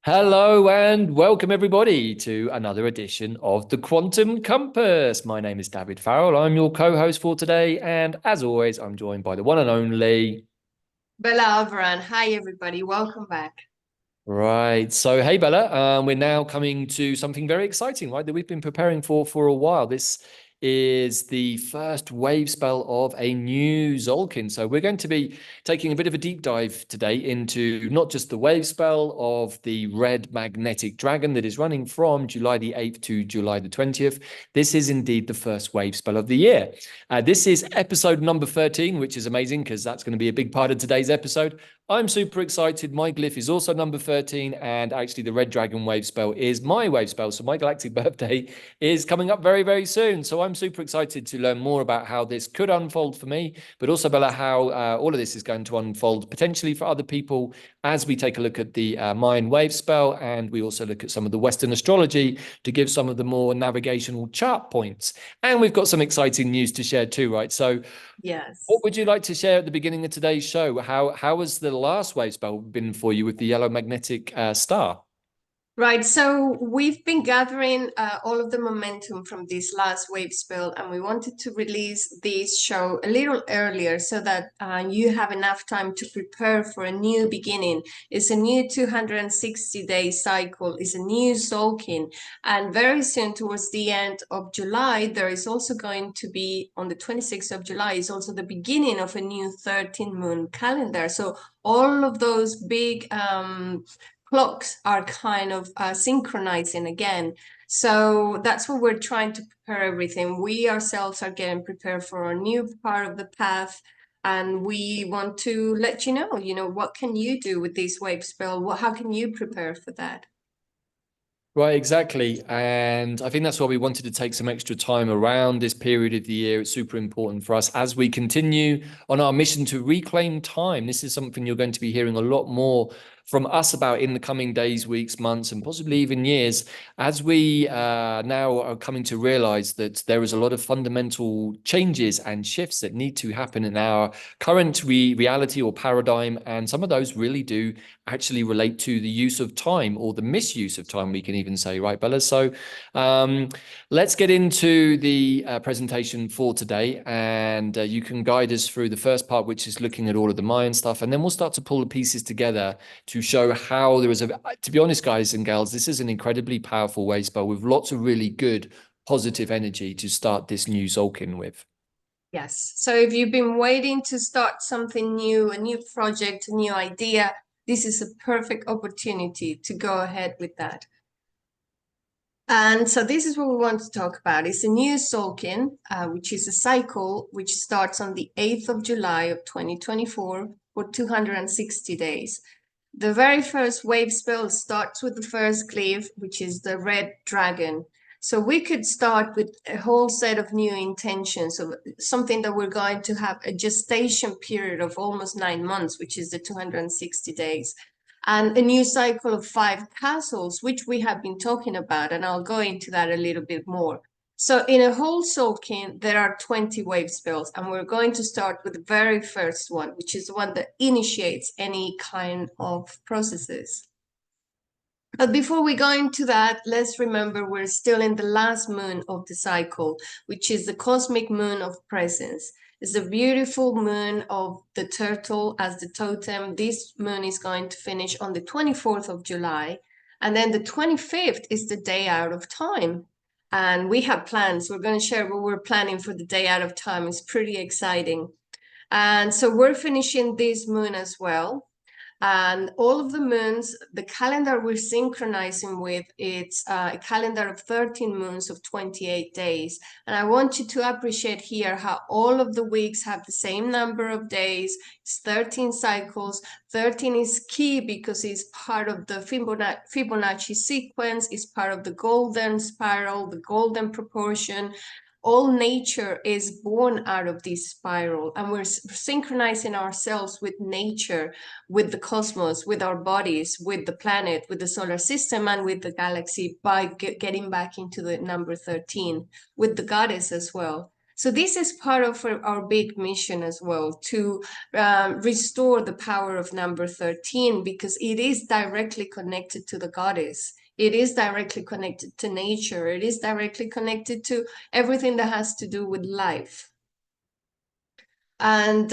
Hello and welcome everybody to another edition of the Quantum Compass. My name is David Farrell. I'm your co-host for today, and as always, I'm joined by the one and only. Bella Alvaran. Hi, everybody. Welcome back. Right. So, hey Bella, we're now coming to something very exciting, right? That we've been preparing for a while. This is the first wave spell of a new Tzolkin. So we're going to be taking a bit of a deep dive today into not just the wave spell of the red magnetic dragon that is running from July the 8th to July the 20th. This is indeed the first wave spell of the year. This is episode number 13, which is amazing because that's going to be a big part of today's episode. I'm super excited. My glyph is also number 13, and actually the red dragon wave spell is my wave spell. So my galactic birthday is coming up very, very soon. So I'm super excited to learn more about how this could unfold for me, but also, Bella, how all of this is going to unfold potentially for other people as we take a look at the Mayan wave spell, and we also look at some of the Western astrology to give some of the more navigational chart points. And we've got some exciting news to share too, right? So what Yes. would you like to share at the beginning of today's show? How has the last wave spell been for you with the yellow magnetic star? Right. So we've been gathering all of the momentum from this last wave spell, and we wanted to release this show a little earlier so that you have enough time to prepare for a new beginning. It's a new 260-day cycle. It's a new Tzolkin. And very soon, towards the end of July, there is also going to be, on the 26th of July, is also the beginning of a new 13-moon calendar. So all of those big clocks are kind of synchronizing again. So that's what we're trying to prepare everything. We ourselves are getting prepared for a new part of the path. And we want to let you know, what can you do with this wave spell? How can you prepare for that? Right, exactly. And I think that's why we wanted to take some extra time around this period of the year. It's super important for us as we continue on our mission to reclaim time. This is something you're going to be hearing a lot more from us about in the coming days, weeks, months, and possibly even years, as we now are coming to realize that there is a lot of fundamental changes and shifts that need to happen in our current reality or paradigm. And some of those really do actually relate to the use of time or the misuse of time, we can even say, right, Bella? So um, let's get into the presentation for today, and you can guide us through the first part, which is looking at all of the Mayan stuff, and then we'll start to pull the pieces together to show how there is to be honest, guys and gals, this is an incredibly powerful wave spell with lots of really good positive energy to start this new Tzolkin with. Yes. So if you've been waiting to start something new, a new project, a new idea, this is a perfect opportunity to go ahead with that. And so this is what we want to talk about. It's a new Tzolkin, which is a cycle which starts on the 8th of July of 2024 for 260 days. The very first wave spell starts with the first glyph, which is the red dragon. So we could start with a whole set of new intentions of something that we're going to have a gestation period of almost 9 months, which is the 260 days, and a new cycle of 5 castles, which we have been talking about, and I'll go into that a little bit more. So in a whole Tzolkin, there are 20 wave spells, and we're going to start with the very first one, which is the one that initiates any kind of processes. But before we go into that, let's remember we're still in the last moon of the cycle, which is the cosmic moon of presence. It's a beautiful moon of the turtle as the totem. This moon is going to finish on the 24th of July. And then the 25th is the day out of time. And we have plans. We're going to share what we're planning for the day out of time. It's pretty exciting. And so we're finishing this moon as well. And all of the moons, the calendar we're synchronizing with, it's a calendar of 13 moons of 28 days. And I want you to appreciate here how all of the weeks have the same number of days. It's 13 cycles. 13 is key because it's part of the Fibonacci sequence, it's part of the golden spiral, the golden proportion. All nature is born out of this spiral, and we're synchronizing ourselves with nature, with the cosmos, with our bodies, with the planet, with the solar system, and with the galaxy by getting back into the number 13, with the goddess as well. So this is part of our big mission as well, to restore the power of number 13, because it is directly connected to the goddess. It is directly connected to nature. It is directly connected to everything that has to do with life. And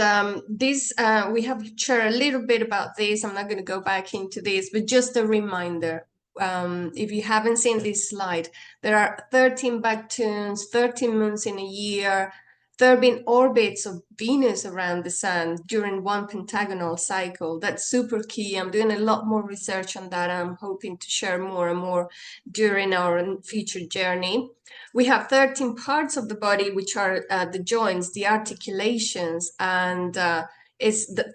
this, we have shared a little bit about this. I'm not going to go back into this, but just a reminder. If you haven't seen this slide, there are 13 Bactuns, 13 moons in a year. There have been orbits of Venus around the sun during one pentagonal cycle. That's super key. I'm doing a lot more research on that. I'm hoping to share more and more during our future journey. We have 13 parts of the body, which are the joints, the articulations, and the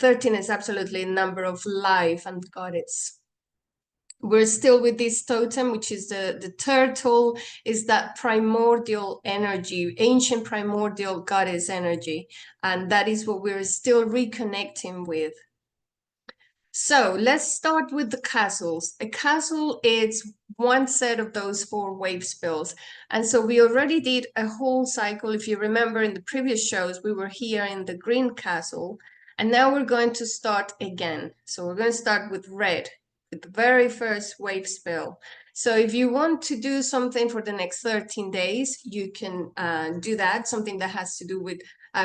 13 is absolutely a number of life and goddess. We're still with this totem, which is the turtle, is that primordial energy, ancient primordial goddess energy. And that is what we're still reconnecting with. So let's start with the castles. A castle is one set of those 4 wave spells. And so we already did a whole cycle. If you remember in the previous shows, we were here in the green castle. And now we're going to start again. So we're going to start with red, with the very first wave spell. So if you want to do something for the next 13 days, you can do that, something that has to do with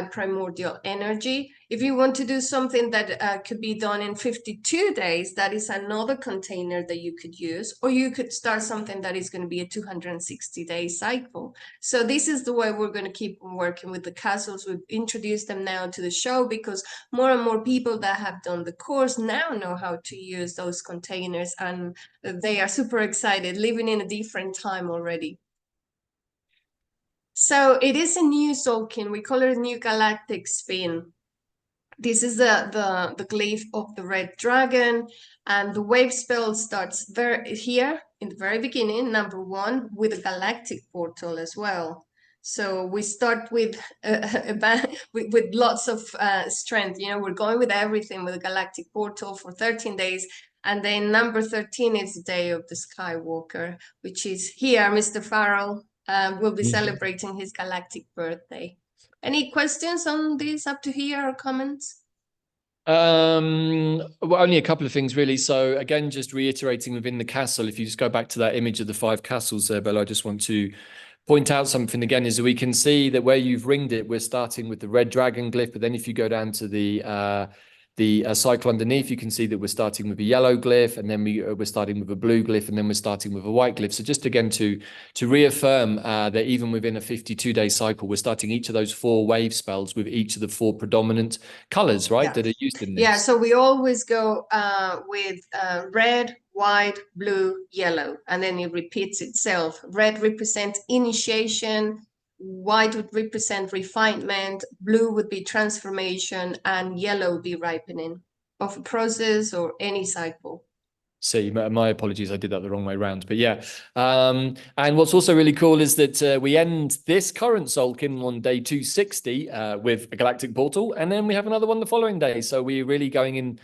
primordial energy. If you want to do something that could be done in 52 days, that is another container that you could use, or you could start something that is going to be a 260-day cycle. So this is the way we're going to keep working with the castles. We've introduced them now to the show because more and more people that have done the course now know how to use those containers, and they are super excited, living in a different time already. So it is a new Tzolkin. We call it a new galactic spin. This is the glyph of the red dragon, and the wave spell starts here in the very beginning, number 1, with a galactic portal as well. So we start with with lots of strength. You know, we're going with everything with a galactic portal for 13 days. And then number 13 is the day of the Skywalker, which is here. Mr. Farrell will be celebrating his galactic birthday. Any questions on this up to here or comments? Well, only a couple of things really. So again, just reiterating within the castle, if you just go back to that image of the 5 castles there, Bella, I just want to point out something again, is that we can see that where you've ringed it, we're starting with the red dragon glyph, but then if you go down to the cycle underneath, you can see that we're starting with a yellow glyph, and then we're starting with a blue glyph, and then we're starting with a white glyph. So just again to reaffirm that even within a 52-day cycle, we're starting each of those 4 wave spells with each of the 4 predominant colors, right, yeah, that are used in this. Yeah, so we always go with red, white, blue, yellow, and then it repeats itself. Red represents initiation, white would represent refinement, blue would be transformation, and yellow would be ripening of a process or any cycle. See, my apologies, I did that the wrong way around. But yeah, and what's also really cool is that we end this current Tzolkin on day 260 with a galactic portal, and then we have another one the following day. So we're really going in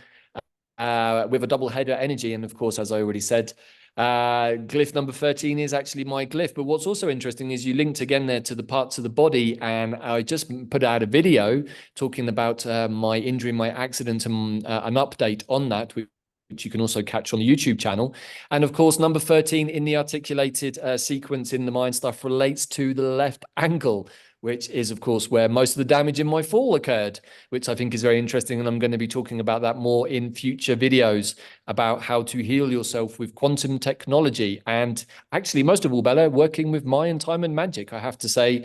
with a double header energy. And of course, as I already said, glyph number 13 is actually my glyph. But what's also interesting is you linked again there to the parts of the body, and I just put out a video talking about my injury, my accident, and an update on that, which you can also catch on the YouTube channel. And of course, number 13 in the articulated sequence in the Mayan stuff relates to the left ankle, which is, of course, where most of the damage in my fall occurred, which I think is very interesting. And I'm going to be talking about that more in future videos, about how to heal yourself with quantum technology. And actually, most of all, Bella, working with Mayan time and magic. I have to say,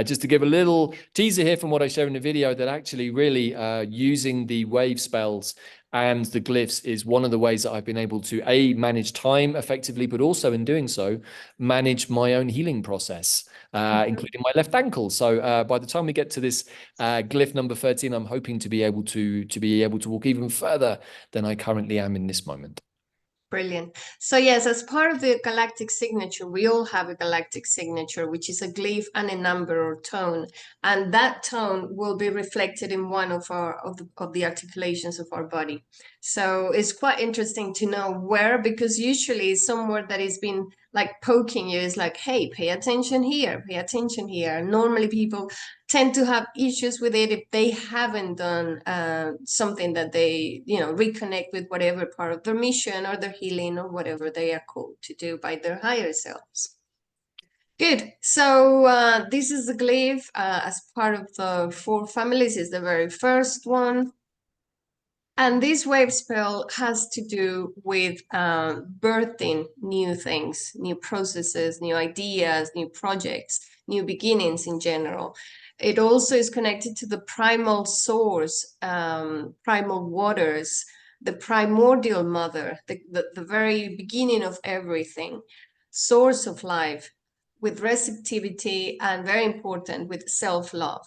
just to give a little teaser here from what I share in the video, that actually really using the wave spells and the glyphs is one of the ways that I've been able to manage time effectively, but also in doing so, manage my own healing process, including my left ankle. So by the time we get to this glyph number 13, I'm hoping to be able to walk even further than I currently am in this moment. Brilliant. So yes, as part of the galactic signature, we all have a galactic signature, which is a glyph and a number or tone, and that tone will be reflected in one of the articulations of our body. So it's quite interesting to know where, because usually somewhere that has been like poking you is like, hey, pay attention here, pay attention here. Normally people tend to have issues with it if they haven't done something that they, reconnect with whatever part of their mission or their healing or whatever they are called to do by their higher selves. Good. So this is the glyph as part of the 4 families, is the very first one. And this wave spell has to do with birthing new things, new processes, new ideas, new projects, new beginnings in general. It also is connected to the primal source, primal waters, the primordial mother, the very beginning of everything, source of life, with receptivity, and very important, with self-love.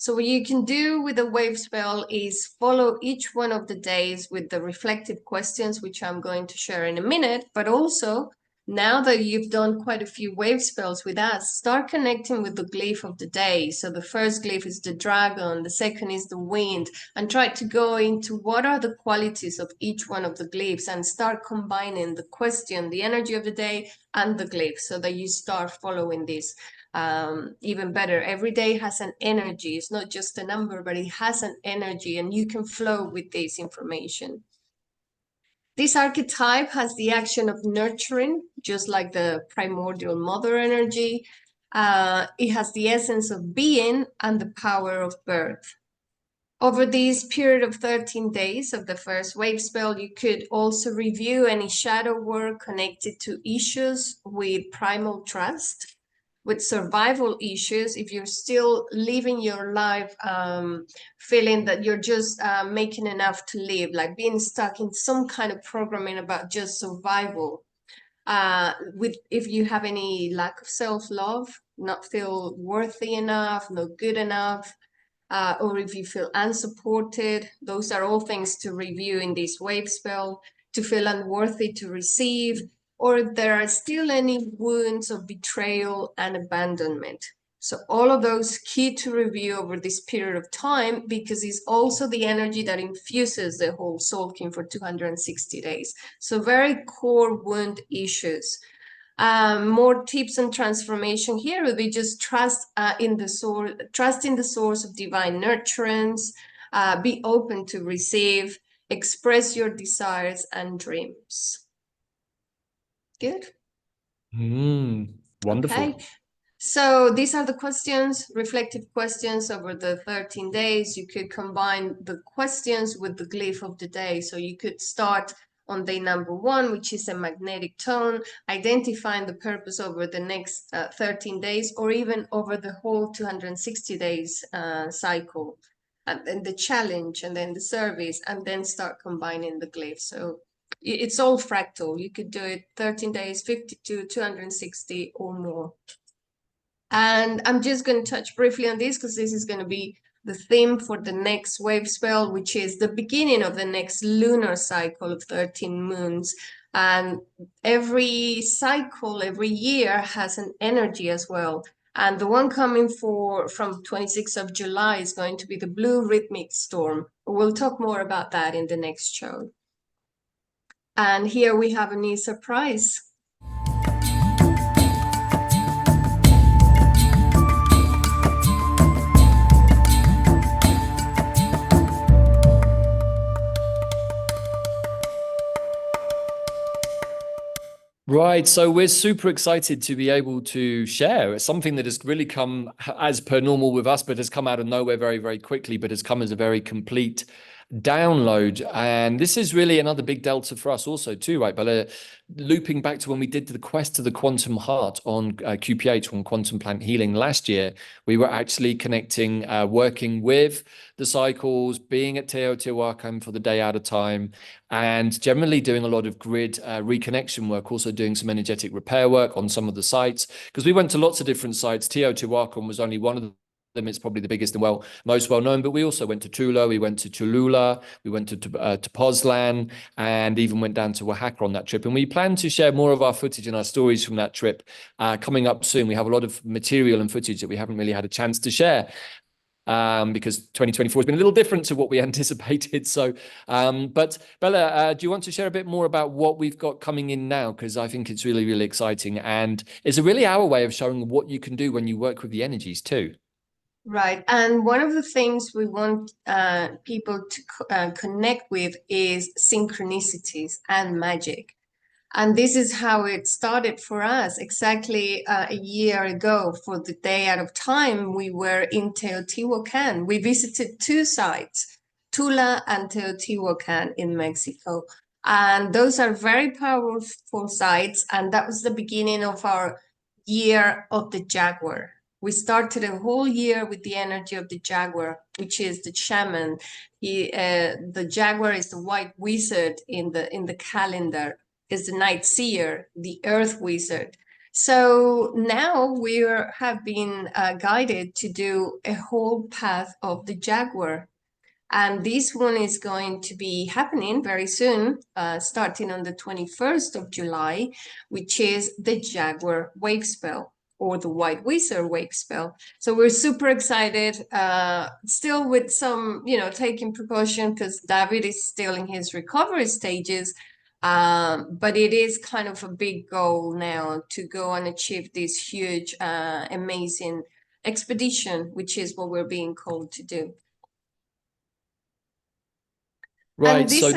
So what you can do with a wave spell is follow each one of the days with the reflective questions, which I'm going to share in a minute, but also now that you've done quite a few wave spells with us, start connecting with the glyph of the day. So the first glyph is the dragon, the second is the wind, and try to go into what are the qualities of each one of the glyphs and start combining the question, the energy of the day, and the glyph, so that you start following this. Even better, every day has an energy. It's not just a number, but it has an energy, and you can flow with this information. This archetype has the action of nurturing, just like the primordial mother energy. It has the essence of being and the power of birth. Over this period of 13 days of the first wave spell, you could also review any shadow work connected to issues with primal trust, with survival issues, if you're still living your life feeling that you're just making enough to live, like being stuck in some kind of programming about just survival. If you have any lack of self-love, not feel worthy enough, not good enough, or if you feel unsupported, those are all things to review in this wave spell. To feel unworthy to receive, or if there are still any wounds of betrayal and abandonment. So all of those key to review over this period of time, because it's also the energy that infuses the whole Tzolkin for 260 days. So very core wound issues. More tips and transformation here would be just trust in the source, trust in the source of divine nurturance, be open to receive, express your desires and dreams. Good. Wonderful. Okay. So these are the questions, reflective questions over the 13 days. You could combine the questions with the glyph of the day. So you could start on day number 1, which is a magnetic tone, identifying the purpose over the next 13 days, or even over the whole 260 days cycle, and then the challenge, and then the service, and then start combining the glyphs. So it's all fractal. You could do it 13 days, 52, 260 or more. And I'm just going to touch briefly on this because this is going to be the theme for the next wave spell, which is the beginning of the next lunar cycle of 13 moons. And every cycle, every year has an energy as well. And the one coming from 26th of July is going to be the blue rhythmic storm. We'll talk more about that in the next show. And here we have a new surprise. Right. So we're super excited to be able to share. It's something that has really come as per normal with us, but has come out of nowhere very, very quickly, but has come as a very complete download. And this is really another big delta for us also too, right, Bella? Looping back to when we did the quest to the quantum heart on QPH, on quantum plant healing last year, we were actually connecting, working with the cycles, being at Teotihuacan for the day at a time, and generally doing a lot of grid reconnection work, also doing some energetic repair work on some of the sites, because we went to lots of different sites. Teotihuacan was only one of them. It's probably the biggest and most well known, but we also went to Tula, we went to Cholula, we went to Tepoztlan, and even went down to Oaxaca on that trip. And we plan to share more of our footage and our stories from that trip coming up soon. We have a lot of material and footage that we haven't really had a chance to share. because 2024 has been a little different to what we anticipated. So, but Bella, do you want to share a bit more about what we've got coming in now? Because I think it's really, really exciting. And it's a really our way of showing what you can do when you work with the energies too. Right. And one of the things we want people to connect with is synchronicities and magic. And this is how it started for us. Exactly a year ago, for the day out of time, we were in Teotihuacan. We visited two sites, Tula and Teotihuacan in Mexico. And those are very powerful sites. And that was the beginning of our year of the Jaguar. We started a whole year with the energy of the Jaguar, which is the shaman. The Jaguar is the white wizard in the calendar, is the night seer, the earth wizard. So now we have been guided to do a whole path of the Jaguar. And this one is going to be happening very soon, starting on the 21st of July, which is the Jaguar wave spell, or the White Wizard wave spell. So we're super excited, still with some, taking precaution because Davyd is still in his recovery stages. But it is kind of a big goal now to go and achieve this huge, amazing expedition, which is what we're being called to do. Right. And So,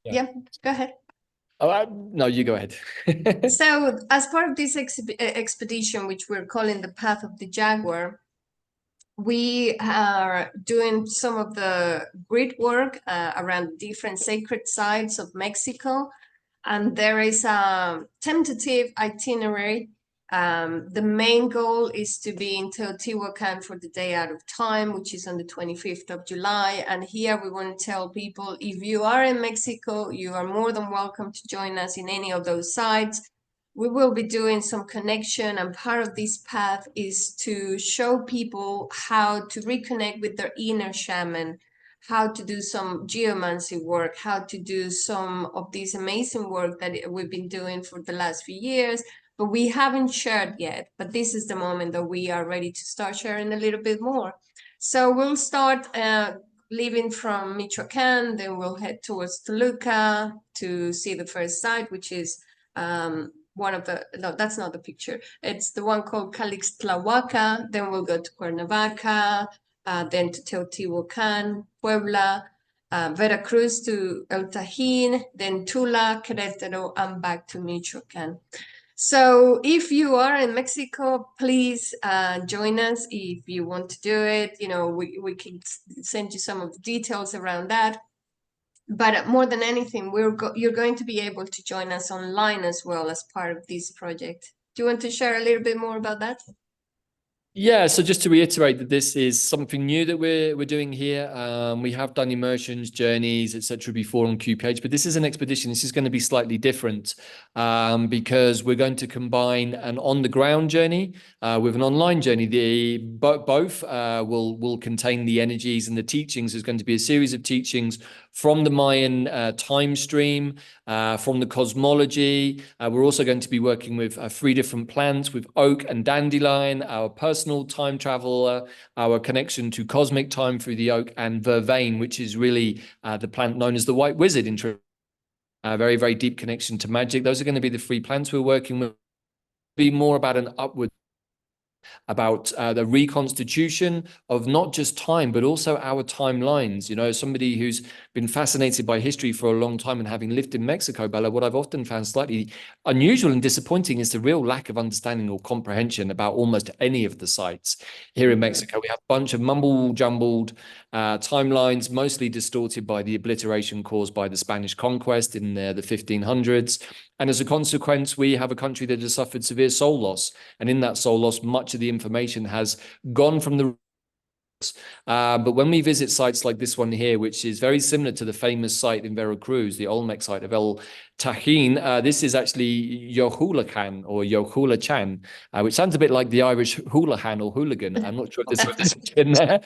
yeah, go ahead. No, you go ahead. So, as part of this expedition, which we're calling the Path of the Jaguar, we are doing some of the grid work around different sacred sites of Mexico. And there is a tentative itinerary. The main goal is to be in Teotihuacan for the day out of time, which is on the 25th of July. And here we want to tell people, if you are in Mexico, you are more than welcome to join us in any of those sites. We will be doing some connection, and part of this path is to show people how to reconnect with their inner shaman, how to do some geomancy work, how to do some of this amazing work that we've been doing for the last few years, but we haven't shared yet. But this is the moment that we are ready to start sharing a little bit more. So we'll start leaving from Michoacan, then we'll head towards Toluca to see the first site, which is one of the, no, that's not the picture. It's the one called Calixtlahuaca. Then we'll go to Cuernavaca, then to Teotihuacan, Puebla, Veracruz to El Tajín, then Tula, Querétaro, and back to Michoacan. So if you are in Mexico, please join us if you want to do it. We can send you some of the details around that. But more than anything, you're going to be able to join us online as well as part of this project. Do you want to share a little bit more about that? Yeah, so just to reiterate that this is something new that we're doing here. We have done immersions, journeys, etc. before on QPH, but this is an expedition. This is going to be slightly different because we're going to combine an on-the-ground journey with an online journey. Both will contain the energies and the teachings. There's going to be a series of teachings from the Mayan time stream, from the cosmology. We're also going to be working with 3 different plants, with oak and dandelion, our personal time travel, our connection to cosmic time through the oak, and vervain, which is really the plant known as the white wizard. Very, very deep connection to magic. Those are going to be the 3 plants we're working with. Be more about an upward, about the reconstitution of not just time, but also our timelines. Somebody who's been fascinated by history for a long time and having lived in Mexico, Bella, what I've often found slightly unusual and disappointing is the real lack of understanding or comprehension about almost any of the sites here in Mexico. We have a bunch of mumble-jumbled timelines, mostly distorted by the obliteration caused by the Spanish conquest in the 1500s. And as a consequence, we have a country that has suffered severe soul loss. And in that soul loss, much of the information has gone from the but when we visit sites like this one here, which is very similar to the famous site in Veracruz, the Olmec site of El Tajín, this is actually Yohulacan or Yohulachan, which sounds a bit like the Irish houlihan or hooligan. I'm not sure if there's a connection there.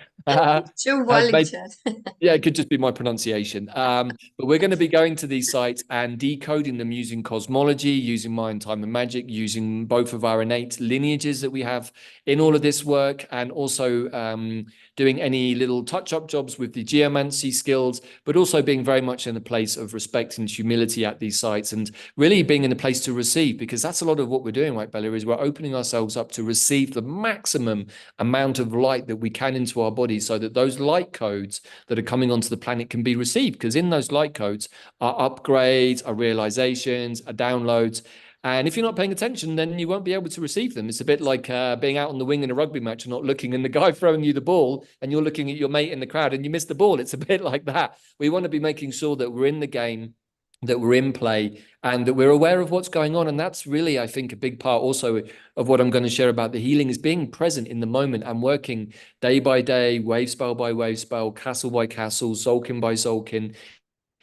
Yeah, it could just be my pronunciation. But we're going to be going to these sites and decoding them using cosmology, using Mayan time and magic, using both of our innate lineages that we have in all of this work, and also doing any little touch-up jobs with the geomancy skills, but also being very much in a place of respect and humility at these sites, and really being in a place to receive, because that's a lot of what we're doing, right, Bella, is we're opening ourselves up to receive the maximum amount of light that we can into our bodies, so that those light codes that are coming onto the planet can be received, because in those light codes are upgrades, are realizations, are downloads. And if you're not paying attention, then you won't be able to receive them. It's a bit like being out on the wing in a rugby match and not looking, and the guy throwing you the ball and you're looking at your mate in the crowd and you miss the ball. It's a bit like that. We want to be making sure that we're in the game, that we're in play, and that we're aware of what's going on. And that's really, I think, a big part also of what I'm going to share about the healing, is being present in the moment and working day by day, wave spell by wave spell, castle by castle, Tzolkin by Tzolkin.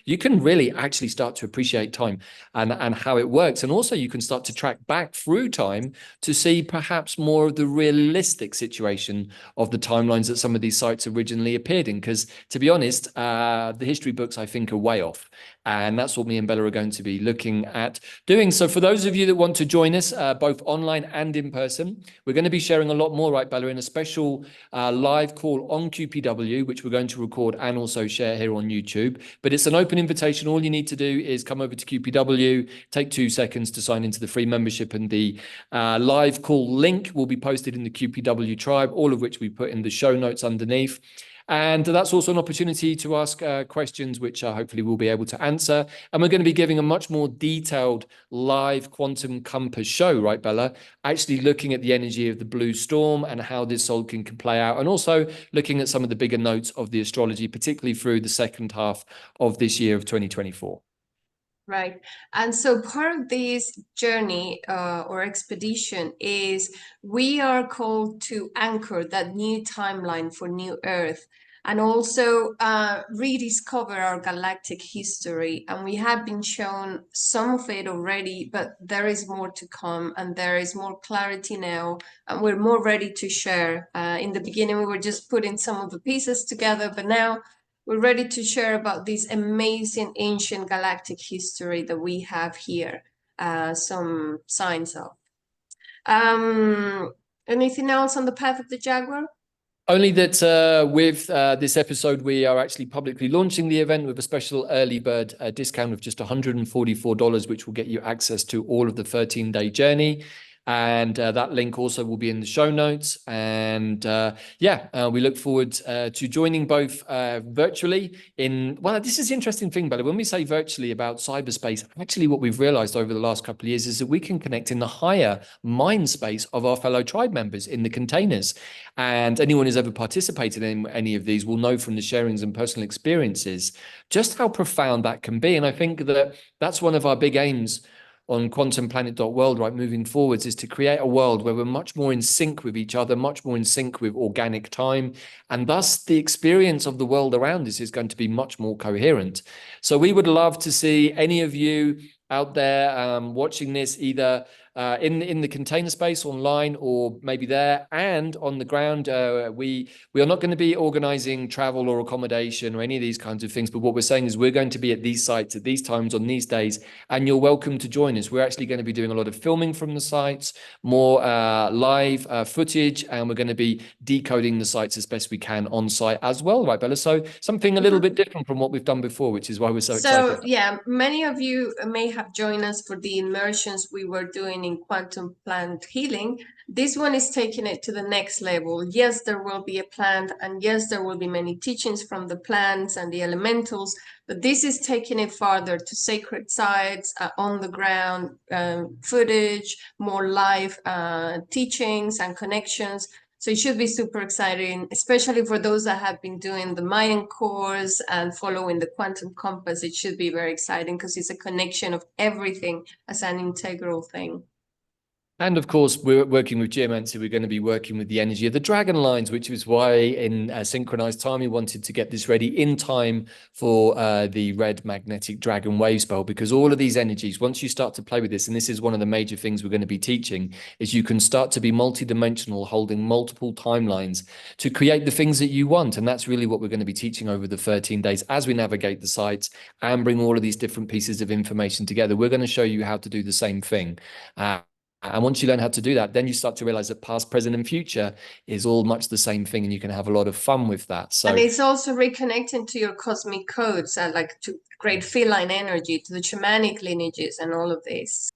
You can really actually start to appreciate time and how it works. And also you can start to track back through time to see perhaps more of the realistic situation of the timelines that some of these sites originally appeared in. Because to be honest, the history books, I think, are way off. And that's what me and Bella are going to be looking at doing. So for those of you that want to join us, both online and in person, we're going to be sharing a lot more, right, Bella, in a special live call on QPW, which we're going to record and also share here on YouTube. But it's an open invitation. All you need to do is come over to QPW, take 2 seconds to sign into the free membership, and the live call link will be posted in the QPW tribe, all of which we put in the show notes underneath. And that's also an opportunity to ask questions, which hopefully we'll be able to answer. And we're going to be giving a much more detailed live quantum compass show, right, Bella? Actually looking at the energy of the blue storm and how this Tzolkin can play out, and also looking at some of the bigger notes of the astrology, particularly through the second half of this year of 2024. Right. And so part of this journey or expedition is we are called to anchor that new timeline for New Earth, and also rediscover our galactic history. And we have been shown some of it already, but there is more to come, and there is more clarity now, and we're more ready to share. In the beginning, we were just putting some of the pieces together, but now we're ready to share about this amazing ancient galactic history that we have here, some signs of. Anything else on the Path of the Jaguar? Only that with this episode, we are actually publicly launching the event with a special early bird discount of just $144, which will get you access to all of the 13-day journey. And that link also will be in the show notes. And we look forward to joining both virtually in, well, this is the interesting thing, Bella. When we say virtually about cyberspace, actually what we've realized over the last couple of years is that we can connect in the higher mind space of our fellow tribe members in the containers. And anyone who's ever participated in any of these will know from the sharings and personal experiences just how profound that can be. And I think that that's one of our big aims on quantumplanet.world, right, moving forwards, is to create a world where we're much more in sync with each other, much more in sync with organic time, and thus the experience of the world around us is going to be much more coherent. So we would love to see any of you out there watching this, either in the container space online, or maybe there and on the ground. We are not going to be organizing travel or accommodation or any of these kinds of things, but what we're saying is we're going to be at these sites at these times on these days, and you're welcome to join us. We're actually going to be doing a lot of filming from the sites, more live footage, and we're going to be decoding the sites as best we can on site as well, right, Bella? So something a little bit different from what we've done before, which is why we're so excited. So yeah, many of you may have joined us for the immersions we were doing in quantum plant healing. This one is taking it to the next level. Yes, there will be a plant, and yes, there will be many teachings from the plants and the elementals, but this is taking it farther to sacred sites, on the ground footage, more live teachings and connections. So it should be super exciting, especially for those that have been doing the Mayan course and following the quantum compass. It should be very exciting because it's a connection of everything as an integral thing. And of course, we're working with geomancy. We're going to be working with the energy of the dragon lines, which is why in synchronized time, we wanted to get this ready in time for the red magnetic dragon wave spell, because all of these energies, once you start to play with this, and this is one of the major things we're going to be teaching, is you can start to be multidimensional, holding multiple timelines to create the things that you want. And that's really what we're going to be teaching over the 13 days as we navigate the sites and bring all of these different pieces of information together. We're going to show you how to do the same thing. And once you learn how to do that, then you start to realize that past, present, and future is all much the same thing, and you can have a lot of fun with that. So, and it's also reconnecting to your cosmic codes and like to great feline energy, to the shamanic lineages and all of this.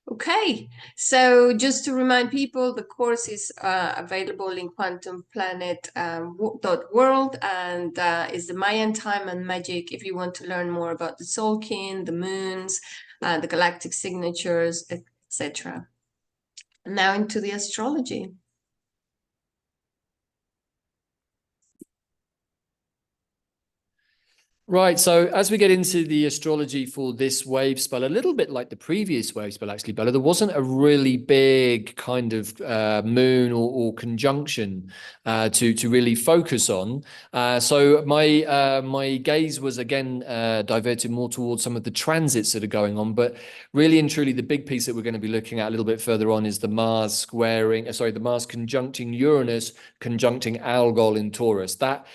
Okay, so just to remind people, the course is available in quantumplanet.world and is the Mayan time and magic if you want to learn more about the Tzolkin, the moons, the galactic signatures, etc. Now into the astrology. right, so as we get into the astrology for this wave spell, a little bit like the previous wave spell, actually, Bella, there wasn't a really big kind of moon or conjunction to really focus on. So my gaze was again diverted more towards some of the transits that are going on, but really and truly, the big piece that we're going to be looking at a little bit further on is the Mars the Mars conjuncting Uranus, conjuncting Algol in Taurus. That,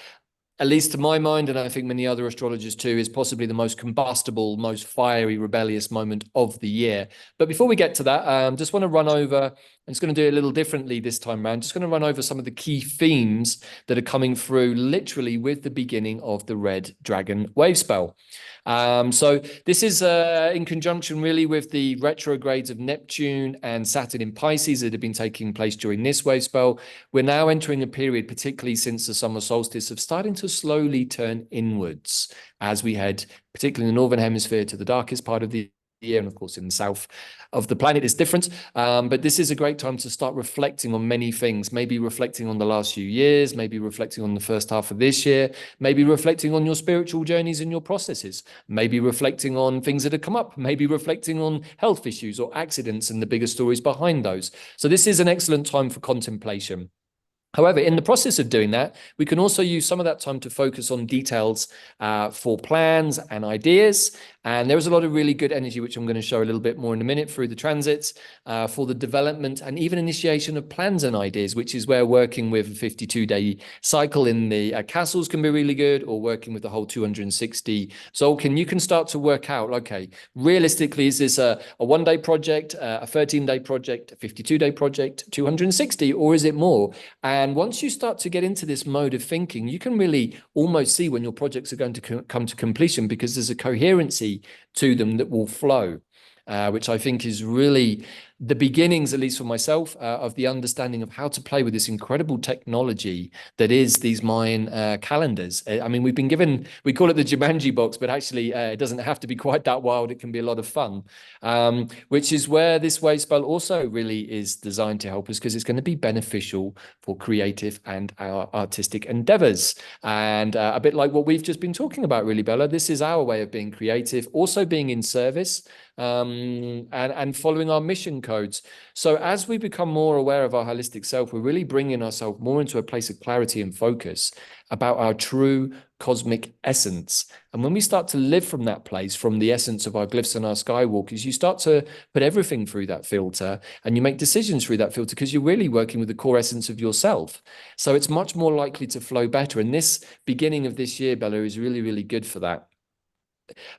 at least to my mind, and I think many other astrologers too, is possibly the most combustible, most fiery, rebellious moment of the year. But before we get to that, just want to run over, I'm just going to do it a little differently this time around, just going to run over some of the key themes that are coming through literally with the beginning of the Red Dragon wave spell. So this is in conjunction really with the retrogrades of Neptune and Saturn in Pisces that have been taking place during this wave spell. We're now entering a period, particularly since the summer solstice, of starting to slowly turn inwards as we head, particularly in the northern hemisphere, to the darkest part of the year, and of course in the south of the planet is different, but this is a great time to start reflecting on many things, maybe reflecting on the last few years, maybe reflecting on the first half of this year, maybe reflecting on your spiritual journeys and your processes, maybe reflecting on things that have come up, maybe reflecting on health issues or accidents and the bigger stories behind those. So this is an excellent time for contemplation. However, in the process of doing that, we can also use some of that time to focus on details for plans and ideas. And there is a lot of really good energy, which I'm going to show a little bit more in a minute through the transits for the development and even initiation of plans and ideas, which is where working with a 52-day cycle in the castles can be really good, or working with the whole 260 Tzolkin. You can start to work out, okay, realistically, is this a one-day project, a 13-day project, a 52-day project, 260, or is it more? And once you start to get into this mode of thinking, you can really almost see when your projects are going to come to completion, because there's a coherency to them that will flow, which I think is really the beginnings, at least for myself, of the understanding of how to play with this incredible technology that is these Mayan calendars. I mean, we've been given, we call it the Jumanji box, but actually it doesn't have to be quite that wild. It can be a lot of fun, which is where this wave spell also really is designed to help us, because it's going to be beneficial for creative and our artistic endeavors. And a bit like what we've just been talking about, really, Bella, this is our way of being creative, also being in service, and following our mission codes. So as we become more aware of our holistic self, we're really bringing ourselves more into a place of clarity and focus about our true cosmic essence. And when we start to live from that place, from the essence of our glyphs and our skywalkers, you start to put everything through that filter, and you make decisions through that filter, because you're really working with the core essence of yourself. So it's much more likely to flow better. And this beginning of this year, Bella, is really, really good for that.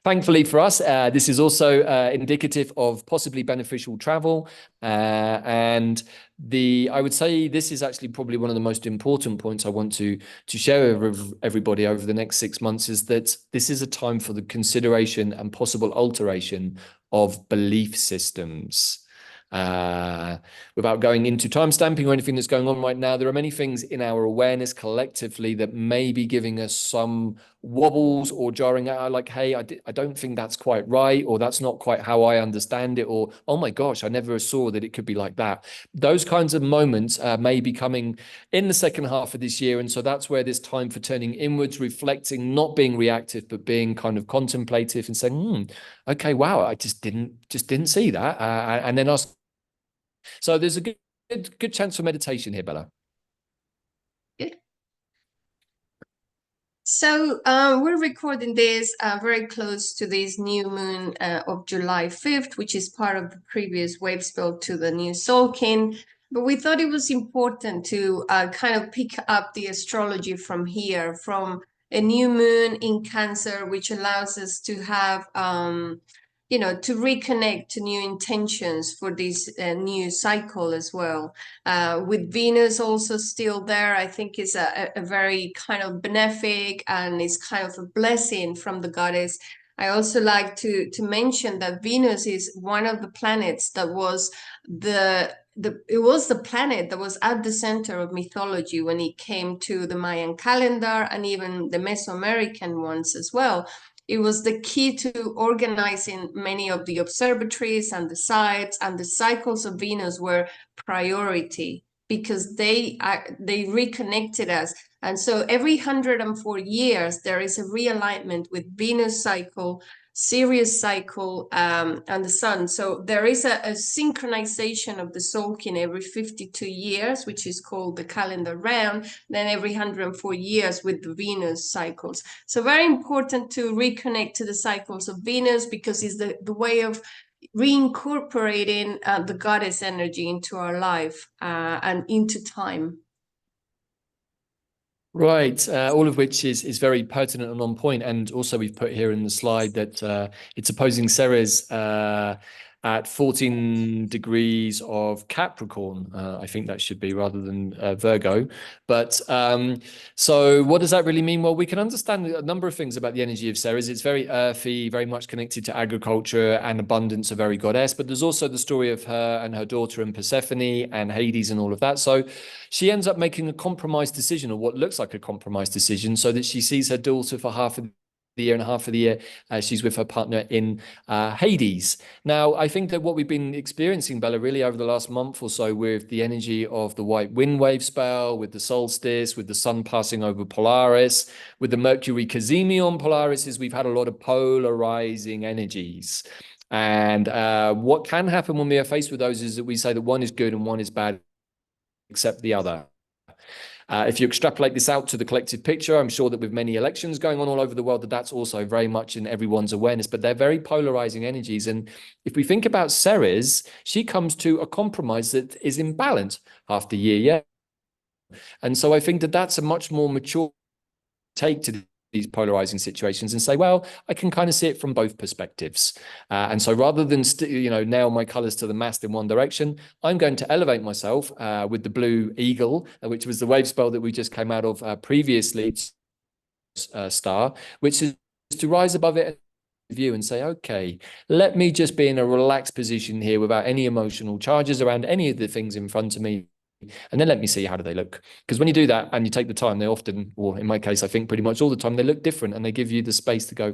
Thankfully for us, this is also indicative of possibly beneficial travel. And I would say this is actually probably one of the most important points I want to share with everybody over the next 6 months, is that this is a time for the consideration and possible alteration of belief systems. Without going into timestamping or anything that's going on right now, there are many things in our awareness collectively that may be giving us some wobbles or jarring out, like, hey, I don't think that's quite right, or that's not quite how I understand it, or, oh my gosh, I never saw that it could be like that. Those kinds of moments may be coming in the second half of this year. And so that's where this time for turning inwards, reflecting, not being reactive, but being kind of contemplative and saying, okay, wow, I just didn't see that. And then ask. So there's a good chance for meditation here, Bella. Good. So we're recording this very close to this new moon of July 5th, which is part of the previous wave spell to the new Tzolkin. But we thought it was important to kind of pick up the astrology from here, from a new moon in Cancer, which allows us to have to reconnect to new intentions for this new cycle as well. With Venus also still there, I think is a very kind of benefic and is kind of a blessing from the goddess. I also like to mention that Venus is one of the planets that was it was the planet that was at the center of mythology when it came to the Mayan calendar and even the Mesoamerican ones as well. It was the key to organizing many of the observatories and the sites, and the cycles of Venus were priority because they reconnected us. And so every 104 years, there is a realignment with Venus cycle, Sirius cycle, and the sun. So there is a synchronization of the Tzolkin every 52 years, which is called the calendar round, then every 104 years with the Venus cycles. So very important to reconnect to the cycles of Venus because it's the way of reincorporating the goddess energy into our life and into time. Right, all of which is very pertinent and on point. And also we've put here in the slide that it's opposing Ceres at 14 degrees of Capricorn. I think that should be rather than Virgo. But so what does that really mean? Well, we can understand a number of things about the energy of Ceres. It's very earthy, very much connected to agriculture and abundance, a very goddess. But there's also the story of her and her daughter and Persephone and Hades and all of that. So she ends up making a compromised decision, or what looks like a compromised decision, so that she sees her daughter for half of the year, and half of the year she's with her partner in Hades. Now, I think that what we've been experiencing, Bella, really over the last month or so with the energy of the white wind wave spell, with the solstice, with the sun passing over Polaris, with the Mercury cazimi on Polaris, is we've had a lot of polarizing energies. And what can happen when we are faced with those is that we say that one is good and one is bad, except the other. If you extrapolate this out to the collective picture, I'm sure that with many elections going on all over the world, that's also very much in everyone's awareness, but they're very polarizing energies. And if we think about Ceres, she comes to a compromise that is in balance half the year, yeah. And so I think that that's a much more mature take to these polarizing situations and say, well, I can kind of see it from both perspectives. And so rather than, nail my colors to the mast in one direction, I'm going to elevate myself with the blue eagle, which was the wave spell that we just came out of previously, star, which is to rise above it view and say, okay, let me just be in a relaxed position here without any emotional charges around any of the things in front of me. And then let me see how do they look. Because when you do that and you take the time, they often, or in my case, I think pretty much all the time, they look different and they give you the space to go,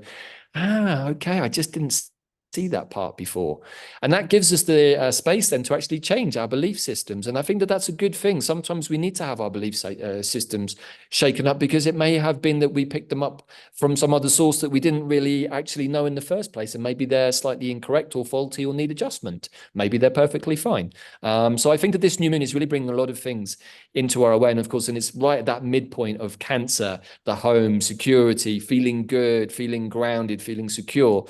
okay, I just didn't see that part before. And that gives us the space then to actually change our belief systems. And I think that that's a good thing. Sometimes we need to have our belief systems shaken up because it may have been that we picked them up from some other source that we didn't really actually know in the first place. And maybe they're slightly incorrect or faulty or need adjustment. Maybe they're perfectly fine. So I think that this new moon is really bringing a lot of things into our awareness, of course, and it's right at that midpoint of Cancer, the home, security, feeling good, feeling grounded, feeling secure.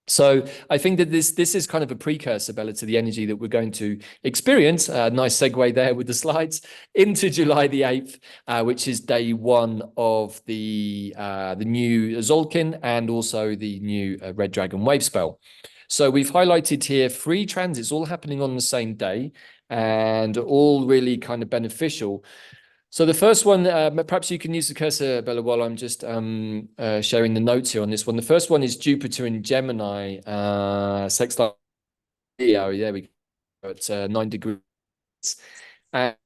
So I think that this is kind of a precursor, Bella, to the energy that we're going to experience. Nice segue there with the slides into July the 8th, which is day one of the new Tzolkin and also the new Red Dragon wave spell. So we've highlighted here 3 transits all happening on the same day and all really kind of beneficial. So the first one, perhaps you can use the cursor, Bella, while I'm just sharing the notes here on this one. The first one is Jupiter in Gemini, Sextile. There we go, at 9 degrees. And